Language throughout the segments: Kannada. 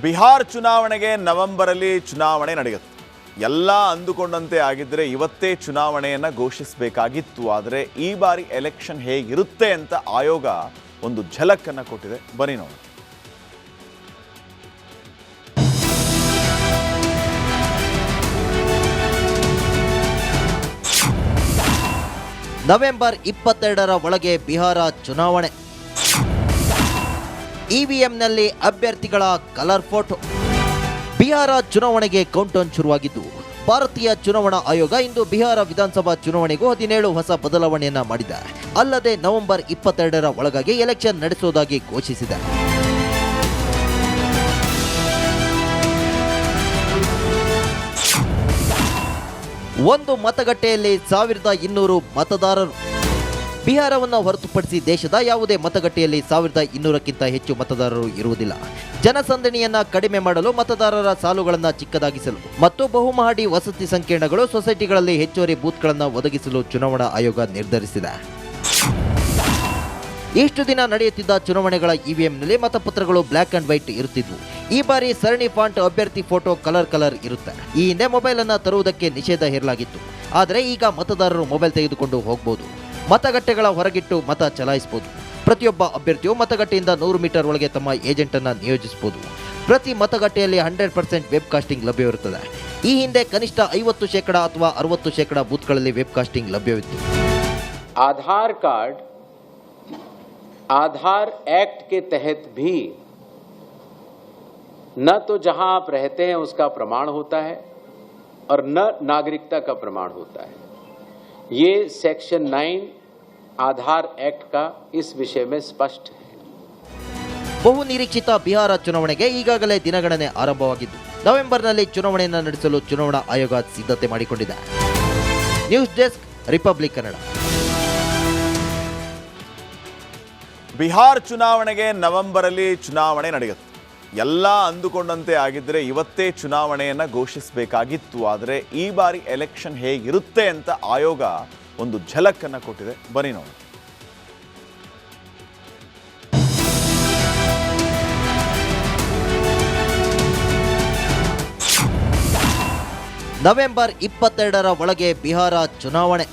ಬಿಹಾರ್ ಚುನಾವಣೆಗೆ ನವೆಂಬರಲ್ಲಿ ಚುನಾವಣೆ ನಡೆಯುತ್ತೆ. ಎಲ್ಲ ಅಂದುಕೊಂಡಂತೆ ಆಗಿದ್ರೆ ಇವತ್ತೇ ಚುನಾವಣೆಯನ್ನು ಘೋಷಿಸಬೇಕಾಗಿತ್ತು. ಆದರೆ ಈ ಬಾರಿ ಎಲೆಕ್ಷನ್ ಹೇಗಿರುತ್ತೆ ಅಂತ ಆಯೋಗ ಒಂದು ಝಲಕನ್ನು ಕೊಟ್ಟಿದೆ. ಬನ್ನಿ ನೋಡಿ. ನವೆಂಬರ್ 22ರ ಒಳಗೆ ಬಿಹಾರ ಚುನಾವಣೆ. ಇವಿಎಂನಲ್ಲಿ ಅಭ್ಯರ್ಥಿಗಳ ಕಲರ್ ಫೋಟೋ. ಬಿಹಾರ ಚುನಾವಣೆಗೆ ಕೌಂಟೌನ್ ಶುರುವಾಗಿದ್ದು, ಭಾರತೀಯ ಚುನಾವಣಾ ಆಯೋಗ ಇಂದು ಬಿಹಾರ ವಿಧಾನಸಭಾ ಚುನಾವಣೆಗೂ 17 ಹೊಸ ಬದಲಾವಣೆಯನ್ನ ಮಾಡಿದೆ. ಅಲ್ಲದೆ ನವೆಂಬರ್ 22ರ ಒಳಗಾಗಿ ಎಲೆಕ್ಷನ್ ನಡೆಸುವುದಾಗಿ ಘೋಷಿಸಿದೆ. ಒಂದು ಮತಗಟ್ಟೆಯಲ್ಲಿ 1200 ಮತದಾರರು. ಬಿಹಾರವನ್ನು ಹೊರತುಪಡಿಸಿ ದೇಶದ ಯಾವುದೇ ಮತಗಟ್ಟೆಯಲ್ಲಿ 1200ಕ್ಕಿಂತ ಹೆಚ್ಚು ಮತದಾರರು ಇರುವುದಿಲ್ಲ. ಜನಸಂದಣಿಯನ್ನ ಕಡಿಮೆ ಮಾಡಲು, ಮತದಾರರ ಸಾಲುಗಳನ್ನು ಚಿಕ್ಕದಾಗಿಸಲು ಮತ್ತು ಬಹುಮಹಡಿ ವಸತಿ ಸಂಕೀರ್ಣಗಳು, ಸೊಸೈಟಿಗಳಲ್ಲಿ ಹೆಚ್ಚುವರಿ ಬೂತ್ಗಳನ್ನು ಒದಗಿಸಲು ಚುನಾವಣಾ ಆಯೋಗ ನಿರ್ಧರಿಸಿದೆ. ಇಷ್ಟು ದಿನ ನಡೆಯುತ್ತಿದ್ದ ಚುನಾವಣೆಗಳ ಇವಿಎಂನಲ್ಲಿ ಮತಪತ್ರಗಳು ಬ್ಲ್ಯಾಕ್ ಅಂಡ್ ವೈಟ್ ಇರುತ್ತಿದ್ವು. ಈ ಬಾರಿ ಸರಣಿ ಫಾಂಟ್ ಅಭ್ಯರ್ಥಿ ಫೋಟೋ ಕಲರ್ ಇರುತ್ತೆ. ಈ ಹಿಂದೆ ಮೊಬೈಲ್ ಅನ್ನು ತರುವುದಕ್ಕೆ ನಿಷೇಧ ಹೇರಲಾಗಿತ್ತು. ಆದರೆ ಈಗ ಮತದಾರರು ಮೊಬೈಲ್ ತೆಗೆದುಕೊಂಡು ಹೋಗಬಹುದು. ಮತಗಟ್ಟೆಗಳ ಹೊರಗಿಟ್ಟು ಮತ ಚಲಾಯಿಸಬಹುದು. ಪ್ರತಿಯೊಬ್ಬ ಅಭ್ಯರ್ಥಿಯು ಮತಗಟ್ಟೆಯಿಂದ 100 ಮೀಟರ್ ಒಳಗೆ ತಮ್ಮ ಏಜೆಂಟ್ ಅನ್ನು ನಿಯೋಜಿಸಬಹುದು. ಪ್ರತಿ ಮತಗಟ್ಟೆಯಲ್ಲಿ 100% ವೆಬ್ ಕಾಸ್ಟಿಂಗ್ ಲಭ್ಯವಿರುತ್ತದೆ. ಈ ಹಿಂದೆ ಕನಿಷ್ಠ 50% ಅಥವಾ 60% ಬೂತ್ಗಳಲ್ಲಿ ವೆಬ್ ಕಾಸ್ಟಿಂಗ್ ಲಭ್ಯವಿತ್ತು. आधार एक्ट के तहत भी न तो जहां आप रहते हैं उसका प्रमाण होता है और न नागरिकता का प्रमाण होता है. ये सेक्शन 9 आधार एक्ट का इस विषय में स्पष्ट है. ಬಹು ನಿರೀಕ್ಷಿತ ಬಿಹಾರ ಚುನಾವಣೆಗೆ ಈಗಾಗಲೇ ದಿನಗಣನೆ ಆರಂಭವಾಗಿದ್ದು, ನವೆಂಬರ್ನಲ್ಲಿ ಚುನಾವಣೆಯನ್ನು ನಡೆಸಲು ಚುನಾವಣಾ ಆಯೋಗ ಸಿದ್ಧತೆ ಮಾಡಿಕೊಂಡಿದೆ. News desk, republic Kannada. Bihar ಚುನಾವಣೆಗೆ ನವೆಂಬರಲ್ಲಿ ಚುನಾವಣೆ ನಡೆಯುತ್ತೆ. ಎಲ್ಲ ಅಂದುಕೊಂಡಂತೆ ಆಗಿದ್ರೆ ಇವತ್ತೇ ಚುನಾವಣೆಯನ್ನು ಘೋಷಿಸಬೇಕಾಗಿತ್ತು. ಆದರೆ ಈ ಬಾರಿ ಎಲೆಕ್ಷನ್ ಹೇಗಿರುತ್ತೆ ಅಂತ ಆಯೋಗ ಒಂದು ಝಲಕನ್ನು ಕೊಟ್ಟಿದೆ. ಬನ್ನಿ ನೋಡಿ. ನವೆಂಬರ್ 22ರ ಒಳಗೆ ಬಿಹಾರ ಚುನಾವಣೆ.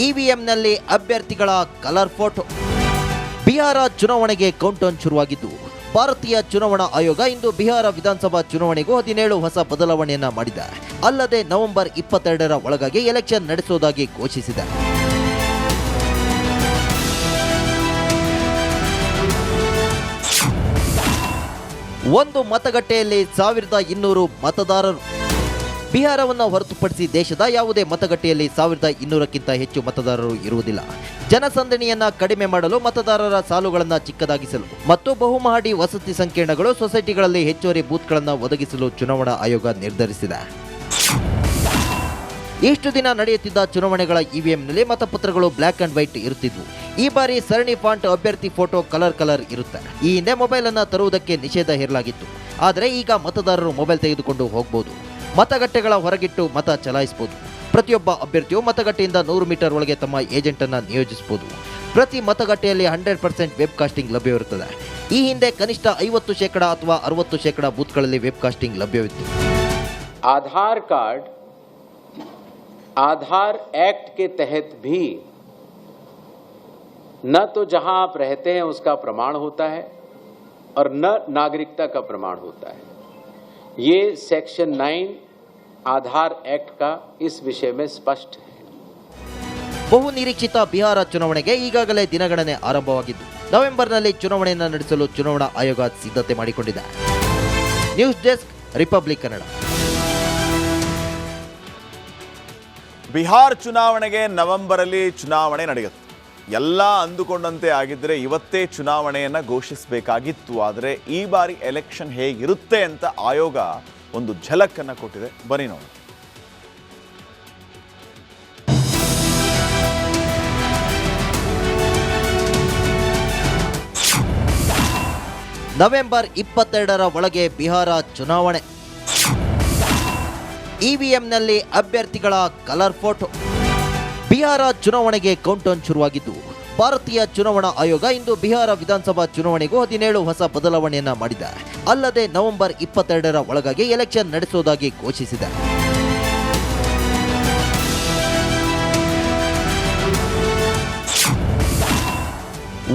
ಇವಿಎಂನಲ್ಲಿ ಅಭ್ಯರ್ಥಿಗಳ ಕಲರ್ ಫೋಟೋ. ಬಿಹಾರ ಚುನಾವಣೆಗೆ ಕೌಂಟೌನ್ ಶುರುವಾಗಿದ್ದು, ಭಾರತೀಯ ಚುನಾವಣಾ ಆಯೋಗ ಇಂದು ಬಿಹಾರ ವಿಧಾನಸಭಾ ಚುನಾವಣೆಗೂ 17 ಹೊಸ ಬದಲಾವಣೆಯನ್ನ ಮಾಡಿದೆ. ಅಲ್ಲದೆ ನವೆಂಬರ್ 22ರ ಒಳಗಾಗಿ ಎಲೆಕ್ಷನ್ ನಡೆಸುವುದಾಗಿ ಘೋಷಿಸಿದೆ. ಒಂದು ಮತಗಟ್ಟೆಯಲ್ಲಿ 1200 ಮತದಾರರು. ಬಿಹಾರವನ್ನು ಹೊರತುಪಡಿಸಿ ದೇಶದ ಯಾವುದೇ ಮತಗಟ್ಟೆಯಲ್ಲಿ 1200ಕ್ಕಿಂತ ಹೆಚ್ಚು ಮತದಾರರು ಇರುವುದಿಲ್ಲ. ಜನಸಂದಣಿಯನ್ನ ಕಡಿಮೆ ಮಾಡಲು, ಮತದಾರರ ಸಾಲುಗಳನ್ನು ಚಿಕ್ಕದಾಗಿಸಲು ಮತ್ತು ಬಹುಮಹಡಿ ವಸತಿ ಸಂಕೀರ್ಣಗಳು, ಸೊಸೈಟಿಗಳಲ್ಲಿ ಹೆಚ್ಚುವರಿ ಬೂತ್ಗಳನ್ನು ಒದಗಿಸಲು ಚುನಾವಣಾ ಆಯೋಗ ನಿರ್ಧರಿಸಿದೆ. ಇಷ್ಟು ದಿನ ನಡೆಯುತ್ತಿದ್ದ ಚುನಾವಣೆಗಳ ಇವಿಎಂನಲ್ಲಿ ಮತಪತ್ರಗಳು ಬ್ಲ್ಯಾಕ್ ಅಂಡ್ ವೈಟ್ ಇರುತ್ತಿದ್ವು. ಈ ಬಾರಿ ಸರಣಿ ಫಾಂಟ್ ಅಭ್ಯರ್ಥಿ ಫೋಟೋ ಕಲರ್ ಇರುತ್ತೆ. ಈ ಹಿಂದೆ ಮೊಬೈಲ್ ಅನ್ನು ತರುವುದಕ್ಕೆ ನಿಷೇಧ ಹೇರಲಾಗಿತ್ತು. ಆದರೆ ಈಗ ಮತದಾರರು ಮೊಬೈಲ್ ತೆಗೆದುಕೊಂಡು ಹೋಗಬಹುದು. ಮತಗಟ್ಟೆಗಳ ಹೊರಗಿಟ್ಟು ಮತ ಚಲಾಯಿಸಬಹುದು. ಪ್ರತಿಯೊಬ್ಬ ಅಭ್ಯರ್ಥಿಯು ಮತಗಟ್ಟೆಯಿಂದ 100 ಮೀಟರ್ ಒಳಗೆ ತಮ್ಮ ಏಜೆಂಟ್ ಅನ್ನು ನಿಯೋಜಿಸಬಹುದು. ಪ್ರತಿ ಮತಗಟ್ಟೆಯಲ್ಲಿ 100% ವೆಬ್ ಕಾಸ್ಟಿಂಗ್ ಲಭ್ಯವಿರುತ್ತದೆ. ಈ ಹಿಂದೆ ಕನಿಷ್ಠ 50% ಅಥವಾ 60% ಬೂತ್ಗಳಲ್ಲಿ ವೆಬ್ ಕಾಸ್ಟಿಂಗ್ ಲಭ್ಯವಿತ್ತು. आधार एक्ट के तहत भी न तो जहां आप रहते हैं उसका प्रमाण होता है और न नागरिकता का प्रमाण होता है. ये सेक्शन 9 आधार एक्ट का इस विषय में स्पष्ट है. ಬಹು ನಿರೀಕ್ಷಿತ ಬಿಹಾರ ಚುನಾವಣೆಗೆ ಈಗಾಗಲೇ ದಿನಗಣನೆ ಆರಂಭವಾಗಿದ್ದು, ನವೆಂಬರ್ನಲ್ಲಿ ಚುನಾವಣೆಯನ್ನು ನಡೆಸಲು ಚುನಾವಣಾ ಆಯೋಗ ಸಿದ್ಧತೆ ಮಾಡಿಕೊಂಡಿದೆ. News desk, republic Kannada. Bihar ಚುನಾವಣೆಗೆ ನವೆಂಬರಲ್ಲಿ ಚುನಾವಣೆ ನಡೆಯುತ್ತೆ. ಎಲ್ಲ ಅಂದುಕೊಂಡಂತೆ ಆಗಿದ್ರೆ ಇವತ್ತೇ ಚುನಾವಣೆಯನ್ನು ಘೋಷಿಸಬೇಕಾಗಿತ್ತು. ಆದರೆ ಈ ಬಾರಿ ಎಲೆಕ್ಷನ್ ಹೇಗಿರುತ್ತೆ ಅಂತ ಆಯೋಗ ಒಂದು ಝಲಕನ್ನು ಕೊಟ್ಟಿದೆ. ಬನ್ನಿ ನೋಡಿ. ನವೆಂಬರ್ 22ರ ಒಳಗೆ ಬಿಹಾರ ಚುನಾವಣೆ. ಇವಿಎಂನಲ್ಲಿ ಅಭ್ಯರ್ಥಿಗಳ ಕಲರ್ ಫೋಟೋ. ಬಿಹಾರ ಚುನಾವಣೆಗೆ ಕೌಂಟೌನ್ ಶುರುವಾಗಿದ್ದು, ಭಾರತೀಯ ಚುನಾವಣಾ ಆಯೋಗ ಇಂದು ಬಿಹಾರ ವಿಧಾನಸಭಾ ಚುನಾವಣೆಗೂ 17 ಹೊಸ ಬದಲಾವಣೆಯನ್ನ ಮಾಡಿದೆ. ಅಲ್ಲದೆ ನವೆಂಬರ್ 22ರ ಒಳಗಾಗಿ ಎಲೆಕ್ಷನ್ ನಡೆಸುವುದಾಗಿ ಘೋಷಿಸಿದೆ.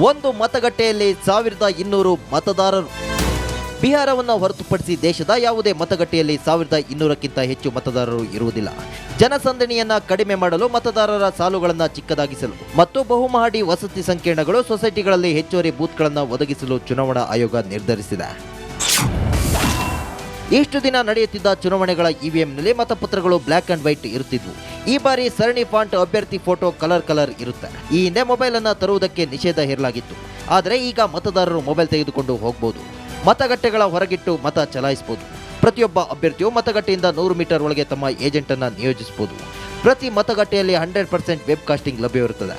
ಒಂದು ಮತಗಟ್ಟೆಯಲ್ಲಿ 1200 ಮತದಾರರು. ಬಿಹಾರವನ್ನು ಹೊರತುಪಡಿಸಿ ದೇಶದ ಯಾವುದೇ ಮತಗಟ್ಟೆಯಲ್ಲಿ 1200ಕ್ಕಿಂತ ಹೆಚ್ಚು ಮತದಾರರು ಇರುವುದಿಲ್ಲ. ಜನಸಂದಣಿಯನ್ನ ಕಡಿಮೆ ಮಾಡಲು, ಮತದಾರರ ಸಾಲುಗಳನ್ನು ಚಿಕ್ಕದಾಗಿಸಲು ಮತ್ತು ಬಹುಮಹಡಿ ವಸತಿ ಸಂಕೀರ್ಣಗಳು, ಸೊಸೈಟಿಗಳಲ್ಲಿ ಹೆಚ್ಚುವರಿ ಬೂತ್ಗಳನ್ನು ಒದಗಿಸಲು ಚುನಾವಣಾ ಆಯೋಗ ನಿರ್ಧರಿಸಿದೆ. ಇಷ್ಟು ದಿನ ನಡೆಯುತ್ತಿದ್ದ ಚುನಾವಣೆಗಳ ಇವಿಎಂನಲ್ಲಿ ಮತಪತ್ರಗಳು ಬ್ಲ್ಯಾಕ್ ಅಂಡ್ ವೈಟ್ ಇರುತ್ತಿದ್ವು. ಈ ಬಾರಿ ಸರಣಿ ಫಾಂಟ್ ಅಭ್ಯರ್ಥಿ ಫೋಟೋ ಕಲರ್ ಇರುತ್ತೆ. ಈ ಹಿಂದೆ ಮೊಬೈಲ್ ಅನ್ನ ತರುವುದಕ್ಕೆ ನಿಷೇಧ ಹೇರಲಾಗಿತ್ತು. ಆದರೆ ಈಗ ಮತದಾರರು ಮೊಬೈಲ್ ತೆಗೆದುಕೊಂಡು ಹೋಗಬಹುದು. ಮತಗಟ್ಟೆಗಳ ಹೊರಗಿಟ್ಟು ಮತ ಚಲಾಯಿಸಬಹುದು. ಪ್ರತಿಯೊಬ್ಬ ಅಭ್ಯರ್ಥಿಯು ಮತಗಟ್ಟೆಯಿಂದ 100 ಮೀಟರ್ ಒಳಗೆ ತಮ್ಮ ಏಜೆಂಟ್ ಅನ್ನು ನಿಯೋಜಿಸಬಹುದು. ಪ್ರತಿ ಮತಗಟ್ಟೆಯಲ್ಲಿ 100% ವೆಬ್ ಕಾಸ್ಟಿಂಗ್ ಲಭ್ಯವಿರುತ್ತದೆ.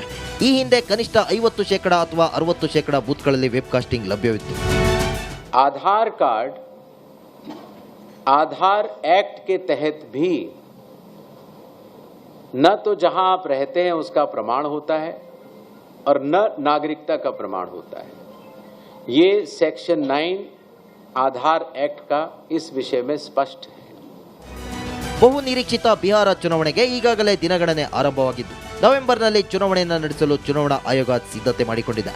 ಈ ಹಿಂದೆ ಕನಿಷ್ಠ 50% ಅಥವಾ 60% ಬೂತ್ಗಳಲ್ಲಿ ವೆಬ್ ಕಾಸ್ಟಿಂಗ್ ಲಭ್ಯವಿತ್ತು. आधार एक्ट के तहत भी न तो जहां आप रहते हैं उसका प्रमाण होता है और न नागरिकता का प्रमाण होता है. ये सेक्शन 9 आधार एक्ट का इस विषय में स्पष्ट है. ಬಹು ನಿರೀಕ್ಷಿತ ಬಿಹಾರ ಚುನಾವಣೆಗೆ ಈಗಾಗಲೇ ದಿನಗಣನೆ ಆರಂಭವಾಗಿದ್ದು, ನವೆಂಬರ್ನಲ್ಲಿ ಚುನಾವಣೆಯನ್ನು ನಡೆಸಲು ಚುನಾವಣಾ ಆಯೋಗ ಸಿದ್ಧತೆ ಮಾಡಿಕೊಂಡಿದೆ.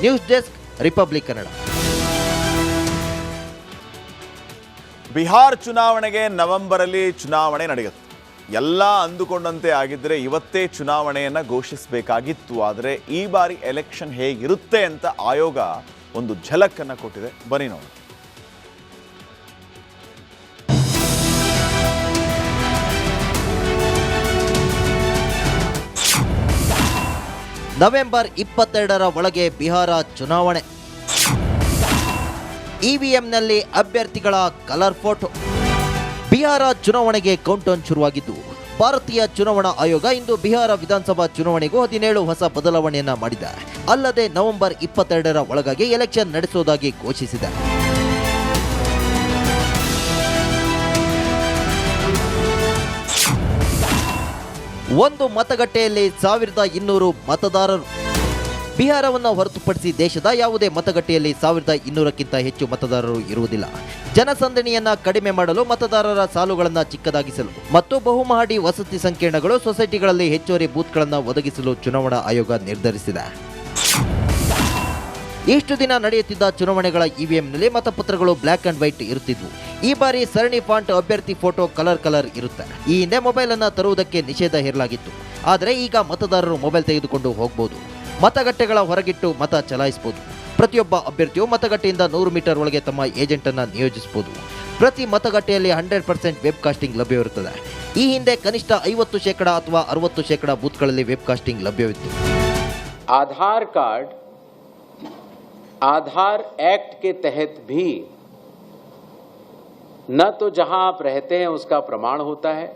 News desk, republic Kannada. Bihar ಚುನಾವಣೆಗೆ ನವೆಂಬರಲ್ಲಿ ಚುನಾವಣೆ ನಡೆಯುತ್ತೆ. ಎಲ್ಲ ಅಂದುಕೊಂಡಂತೆ ಆಗಿದ್ದರೆ ಇವತ್ತೇ ಚುನಾವಣೆಯನ್ನು ಘೋಷಿಸಬೇಕಾಗಿತ್ತು. ಆದರೆ ಈ ಬಾರಿ ಎಲೆಕ್ಷನ್ ಹೇಗಿರುತ್ತೆ ಅಂತ ಆಯೋಗ ಒಂದು ಝಲಕನ್ನು ಕೊಟ್ಟಿದೆ. ಬನ್ನಿ ನೋಡಿ. ನವೆಂಬರ್ 22ರ ಒಳಗೆ ಬಿಹಾರ ಚುನಾವಣೆ. ಇವಿಎಂನಲ್ಲಿ ಅಭ್ಯರ್ಥಿಗಳ ಕಲರ್ ಫೋಟೋ. ಬಿಹಾರ ಚುನಾವಣೆಗೆ ಕೌಂಟೌನ್ ಶುರುವಾಗಿದ್ದು, ಭಾರತೀಯ ಚುನಾವಣಾ ಆಯೋಗ ಇಂದು ಬಿಹಾರ ವಿಧಾನಸಭಾ ಚುನಾವಣೆಗೂ 17 ಹೊಸ ಬದಲಾವಣೆಯನ್ನ ಮಾಡಿದೆ. ಅಲ್ಲದೆ ನವೆಂಬರ್ 22ರ ಒಳಗಾಗಿ ಎಲೆಕ್ಷನ್ ನಡೆಸುವುದಾಗಿ ಘೋಷಿಸಿದೆ. ಒಂದು ಮತಗಟ್ಟೆಯಲ್ಲಿ 1200 ಮತದಾರರು. ಬಿಹಾರವನ್ನು ಹೊರತುಪಡಿಸಿ ದೇಶದ ಯಾವುದೇ ಮತಗಟ್ಟೆಯಲ್ಲಿ 1200ಕ್ಕಿಂತ ಹೆಚ್ಚು ಮತದಾರರು ಇರುವುದಿಲ್ಲ. ಜನಸಂದಣಿಯನ್ನ ಕಡಿಮೆ ಮಾಡಲು, ಮತದಾರರ ಸಾಲುಗಳನ್ನು ಚಿಕ್ಕದಾಗಿಸಲು ಮತ್ತು ಬಹುಮಹಡಿ ವಸತಿ ಸಂಕೀರ್ಣಗಳು, ಸೊಸೈಟಿಗಳಲ್ಲಿ ಹೆಚ್ಚುವರಿ ಬೂತ್ಗಳನ್ನು ಒದಗಿಸಲು ಚುನಾವಣಾ ಆಯೋಗ ನಿರ್ಧರಿಸಿದೆ. ಇಷ್ಟು ದಿನ ನಡೆಯುತ್ತಿದ್ದ ಚುನಾವಣೆಗಳ ಇವಿಎಂನಲ್ಲಿ ಮತಪತ್ರಗಳು ಬ್ಲ್ಯಾಕ್ ಅಂಡ್ ವೈಟ್ ಇರುತ್ತಿದ್ವು. ಈ ಬಾರಿ ಸರಣಿ ಫಾಂಟ್ ಅಭ್ಯರ್ಥಿ ಫೋಟೋ ಕಲರ್ ಇರುತ್ತೆ. ಈ ಹಿಂದೆ ಮೊಬೈಲ್ ಅನ್ನ ತರುವುದಕ್ಕೆ ನಿಷೇಧ ಹೇರಲಾಗಿತ್ತು. ಆದರೆ ಈಗ ಮತದಾರರು ಮೊಬೈಲ್ ತೆಗೆದುಕೊಂಡು ಹೋಗಬಹುದು. ಮತಗಟ್ಟೆಗಳ ಹೊರಗಿಟ್ಟು ಮತ ಚಲಾಯಿಸಬಹುದು. ಪ್ರತಿಯೊಬ್ಬ ಅಭ್ಯರ್ಥಿಯು ಮತಗಟ್ಟೆಯಿಂದ 100 ಮೀಟರ್ ಒಳಗೆ ತಮ್ಮ ಏಜೆಂಟ್ ಅನ್ನು ನಿಯೋಜಿಸಬಹುದು. ಪ್ರತಿ ಮತಗಟ್ಟೆಯಲ್ಲಿ 100% ವೆಬ್ ಕಾಸ್ಟಿಂಗ್ ಲಭ್ಯವಿರುತ್ತದೆ. ಈ ಹಿಂದೆ ಕನಿಷ್ಠ 50% ಅಥವಾ 60% ಬೂತ್ಗಳಲ್ಲಿ ವೆಬ್ ಕಾಸ್ಟಿಂಗ್ ಲಭ್ಯವಿತ್ತು. आधार एक्ट के तहत भी न तो जहां आप रहते हैं उसका प्रमाण होता है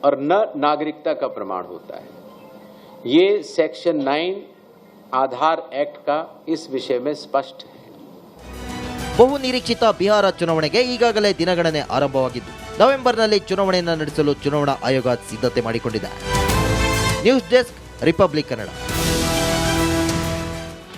और न नागरिकता का प्रमाण होता है. ये सेक्शन 9 आधार एक्ट का इस विषय में स्पष्ट है. ಬಹು ನಿರೀಕ್ಷಿತ ಬಿಹಾರ ಚುನಾವಣೆಗೆ ಈಗಾಗಲೇ ದಿನಗಣನೆ ಆರಂಭವಾಗಿದ್ದು, ನವೆಂಬರ್ನಲ್ಲಿ ಚುನಾವಣೆಯನ್ನು ನಡೆಸಲು ಚುನಾವಣಾ ಆಯೋಗ ಸಿದ್ಧತೆ ಮಾಡಿಕೊಂಡಿದೆ. News desk, republic Kannada.